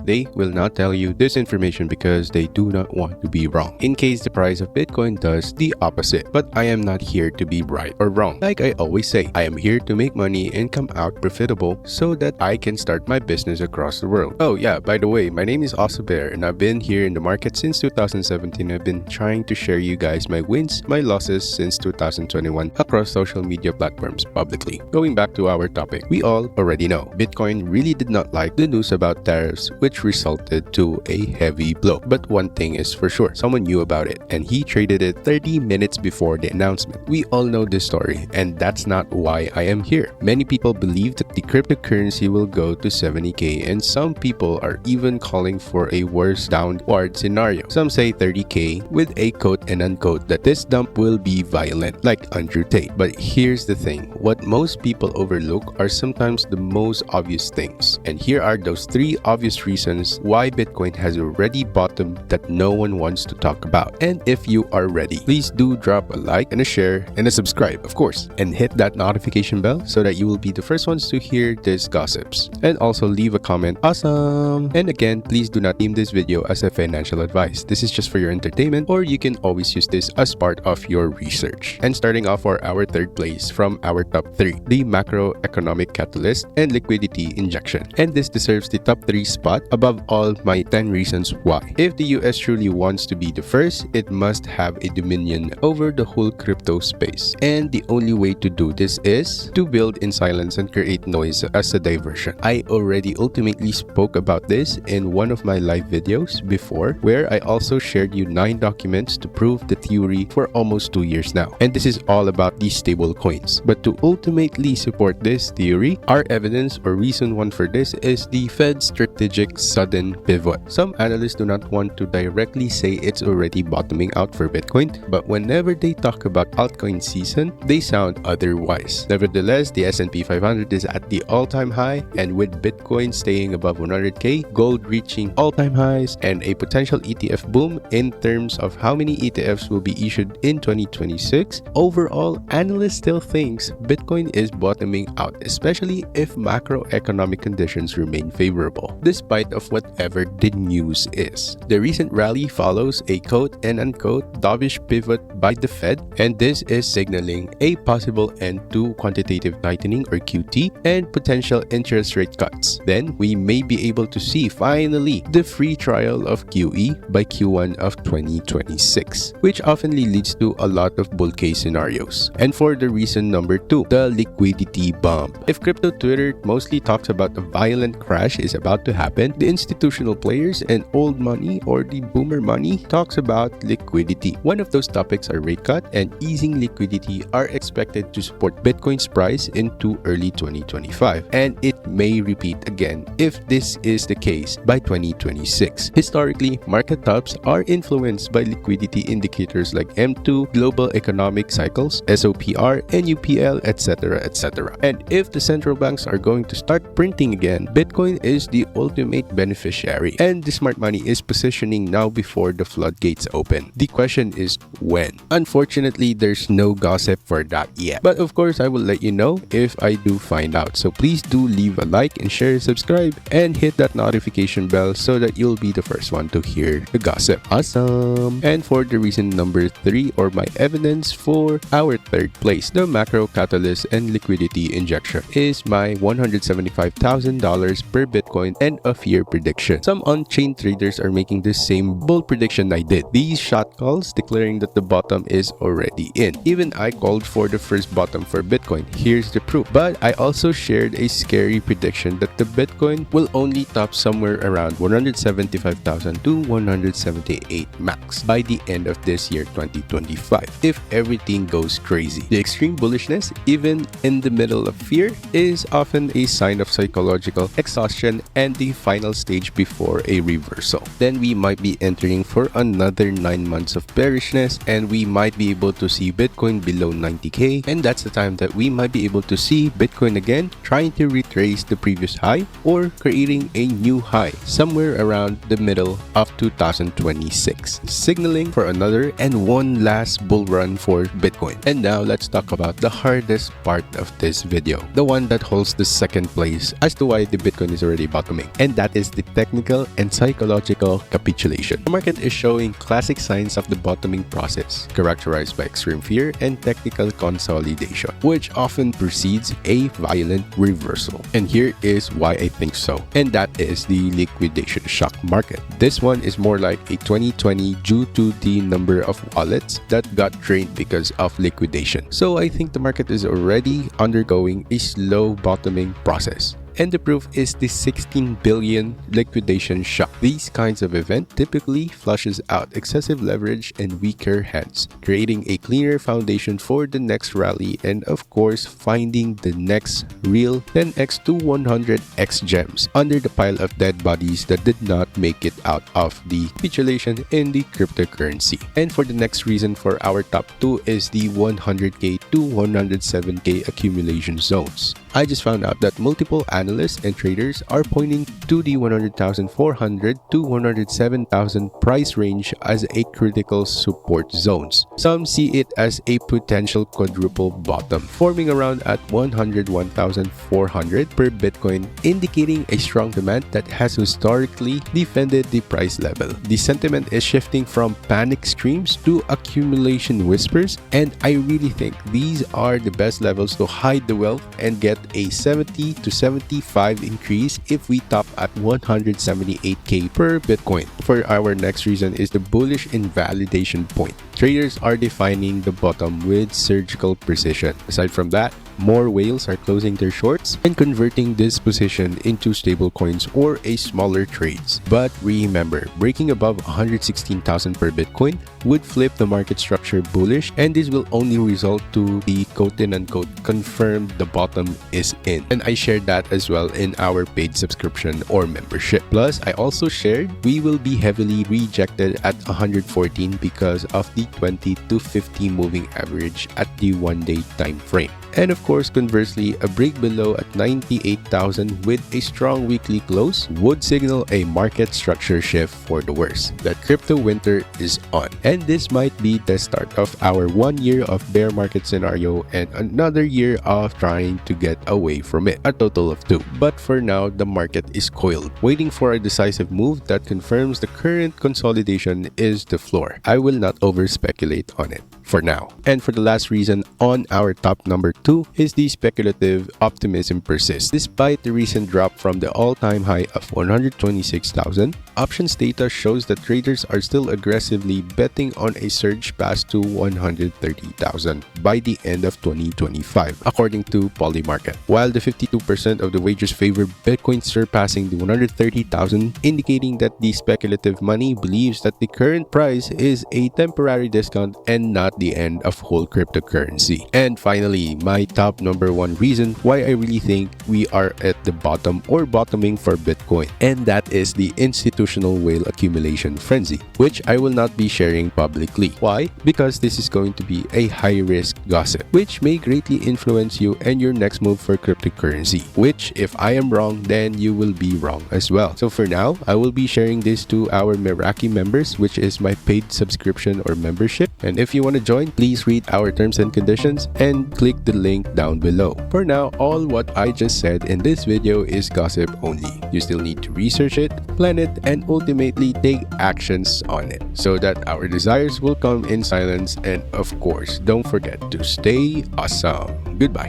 They will not tell you this information because they do not want to be wrong, in case the price of Bitcoin does the opposite. But I am not here to be right or wrong. Like I always say, I am here to make money and come out profitable so that I can start my business across the world. Oh yeah, by the way, my name is Bear, and I've been here in the market since 2017. I've been trying to share you guys my wins, my losses since 2021 across social media platforms publicly. Going back to our topic, we all already know Bitcoin really did not like the news about tariffs, which resulted to a heavy blow. But one thing is for sure, someone knew about it and he traded it 30 minutes before the announcement. We all know this story, and that's not why I am here. Many people believe that the cryptocurrency will go to 70k, and some people are even calling for a worse downward scenario. Some say 30k with a quote and unquote that this dump will be violent, like Andrew Tate. But here's the thing, what most people overlook are sometimes the most obvious things. And here are those 3 obvious reasons why Bitcoin has already bottomed that no one wants to talk about. And if you are ready, please do drop a like and a share and a subscribe, of course, and hit that notification bell so that you will be the first ones to hear these gossips. And also leave a comment, awesome! And again, please do not deem this video as a financial advice. This is just for your entertainment, or you can always use this as part of your research. And starting off for our third place from our top 3, the macroeconomic catalyst and liquidity injection. And this deserves the top 3 spot above all my 10 reasons why. If the US truly wants to be the first, it must have a dominion over the whole crypto space. And the only way to do this is to build in silence and create noise as a diversion. I already ultimately spoke about this in one of my live videos before, where I also shared you 9 documents to prove the theory for almost 2 years now. And this is all about these stable coins. But to ultimately support this theory, our evidence or reason 1 for this is the Fed's strategic sudden pivot. Some analysts do not want to directly say it's already bottoming out for Bitcoin, but whenever they talk about altcoin season, they sound otherwise. Nevertheless, the S&P 500 is at the all-time high, and with Bitcoin staying above 100k, gold reaching all-time highs, and a potential ETF boom in terms of how many ETFs will be issued in 2026, overall, analysts still thinks Bitcoin is bottoming out, especially if macroeconomic conditions remain favorable, despite of whatever the news is. The recent rally follows a quote and unquote dovish pivot by the Fed, and this is signaling a possible end to quantitative tightening or QT and potential interest rate cuts. Then we may be able to see finally the free trial of QE by Q1 of 2026, which often leads to a lot of bull case scenarios. And for the reason number 2, the liquidity bomb. If crypto Twitter mostly talks about a violent crash is about to happen, the institutional players and old money or the boomer money talks about liquidity. One of those topics are rate cut and easing liquidity are expected to support Bitcoin's price into early 2025, and it may repeat again if this is the case by 2026. Historically, market tops are influenced by liquidity indicators like M2, global economic cycles, SOPR, NUPL, etc., etc. And if the central banks are going to start printing again, Bitcoin is the ultimate beneficiary, and the smart money is positioning now before the floodgates open. The question is when. Unfortunately, there's no gossip for that yet, but of course I will let you know if I do find out. So please do leave a like and share, subscribe, and hit that notification bell so that you'll be the first one to hear the gossip. Awesome! And for the reason number 3, or my evidence for our third place, the macro catalyst and liquidity injection, is my $175,000 per Bitcoin and a fear prediction. Some on-chain traders are making the same bull prediction I did. These shot calls declaring that the bottom is already in. Even I called for the first bottom for Bitcoin. Here's the proof. But I also shared a scary prediction that the Bitcoin will only top somewhere around 175,000 to 178 max by the end of this year 2025 if everything goes crazy. The extreme bullishness, even in the middle of fear, is often a sign of psychological exhaustion and the final stage before a reversal. Then we might be entering for another 9 months of bearishness, and we might be able to see Bitcoin below 90k, and that's the time that we might be able to see Bitcoin again trying to retrace the previous high or creating a new high somewhere around the middle of 2026, signaling for another and one last bull run for Bitcoin. And now let's talk about the hardest part of this video, the one that holds the second place as to why the Bitcoin is already bottoming, and that is the technical and psychological capitulation. The market is showing classic signs of the bottoming process, characterized by extreme fear and technical consolidation, which often precedes a violent reversal. And here is why I think so, and that is the liquidation shock market. This one is more like a 2020 due to the number of wallets that got drained because of liquidation. So I think the market is already undergoing a slow bottoming process. And the proof is the 16 billion liquidation shock. These kinds of event typically flushes out excessive leverage and weaker hands, creating a cleaner foundation for the next rally and of course finding the next real 10x to 100x gems under the pile of dead bodies that did not make it out of the capitulation in the cryptocurrency. And for the next reason for our top 2 is the 100k to 107k accumulation zones. I just found out that multiple analysts and traders are pointing to the 100,400 to 107,000 price range as a critical support zones. Some see it as a potential quadruple bottom, forming around at 101,400 per Bitcoin, indicating a strong demand that has historically defended the price level. The sentiment is shifting from panic screams to accumulation whispers, and I really think these are the best levels to hide the wealth and get a 70 to 75 increase if we top at 178k per Bitcoin. For our next reason is the bullish invalidation point. Traders are defining the bottom with surgical precision. Aside from that, more whales are closing their shorts and converting this position into stable coins or a smaller trades. But remember, breaking above 116,000 per Bitcoin would flip the market structure bullish, and this will only result to the quote-unquote confirmed the bottom is in. And I shared that as well in our paid subscription or membership. Plus, I also shared we will be heavily rejected at 114 because of the 20 to 50 moving average at the 1-day time frame. And of course, conversely, a break below at 98,000 with a strong weekly close would signal a market structure shift for the worse. The crypto winter is on, and this might be the start of our 1 year of bear market scenario and another year of trying to get away from it, a total of 2. But for now, the market is coiled, waiting for a decisive move that confirms the current consolidation is the floor. I will not over speculate on it for now. And for the last reason on our top number 2 is the speculative optimism persists. Despite the recent drop from the all-time high of 126,000, options data shows that traders are still aggressively betting on a surge past to 130,000 by the end of 2025, according to Polymarket. While the 52% of the wagers favor Bitcoin surpassing the 130,000, indicating that the speculative money believes that the current price is a temporary discount and not the end of whole cryptocurrency. And finally, my top number 1 reason why I really think we are at the bottom or bottoming for Bitcoin, and that is the institutional whale accumulation frenzy, which I will not be sharing publicly. Why? Because this is going to be a high-risk gossip, which may greatly influence you and your next move for cryptocurrency, which if I am wrong, then you will be wrong as well. So for now, I will be sharing this to our Meraki members, which is my paid subscription or membership. And if you want to join, please read our terms and conditions and click the link down below. For now, all what I just said in this video is gossip only. You still need to research it, plan it, and ultimately take actions on it so that our desires will come in silence. And of course, don't forget to stay awesome. Goodbye.